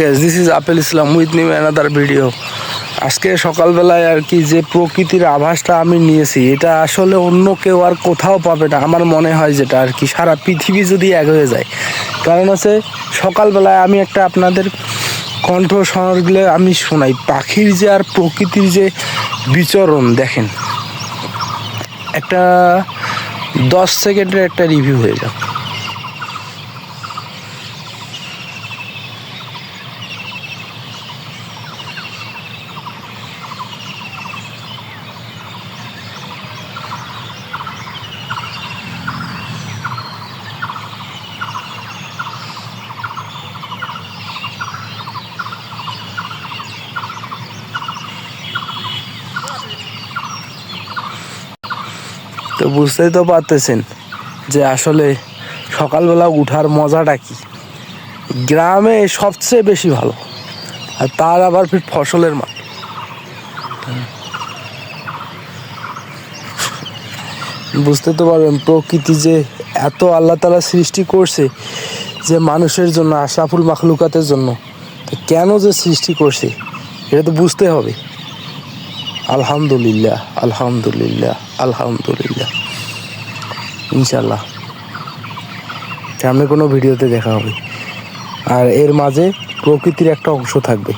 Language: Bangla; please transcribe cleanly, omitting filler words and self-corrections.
Yes, this is Apple Islam with me another video. আজকে সকালবেলায় আর কি যে প্রকৃতির আভাসটা আমি নিয়েছি এটা আসলে অন্য কেউ আর কোথাও পাবে না আমার মনে হয়, যেটা আর কি সারা পৃথিবী যদি এক হয়ে যায়। কারণ আছে সকালবেলায় আমি একটা আপনাদের কণ্ঠস্বরগুলো আমি শোনাই, পাখির যে আর প্রকৃতির যে বিচরণ দেখেন। একটা 10 সেকেন্ডের একটা রিভিউ হয়ে যাক। তো বুঝতেই তো পারতেছেন যে আসলে সকালবেলা উঠার মজাটা কি। গ্রামে সবচেয়ে বেশি ভালো, আর তার আবার ফির ফসলের মাঠ। বুঝতে তো পারবেন প্রকৃতি যে এত আল্লাহ তাআলা সৃষ্টি করছে যে মানুষের জন্য, আশরাফুল মাখলুকাতের জন্য। কেন যে সৃষ্টি করছে এটা তো বুঝতে হবে। আলহামদুলিল্লাহ, আলহামদুলিল্লাহ, আলহামদুলিল্লাহ। ইনশাল্লাহ সামনে কোনো ভিডিওতে দেখা হবে, আর এর মাঝে প্রকৃতির একটা অংশ থাকবে।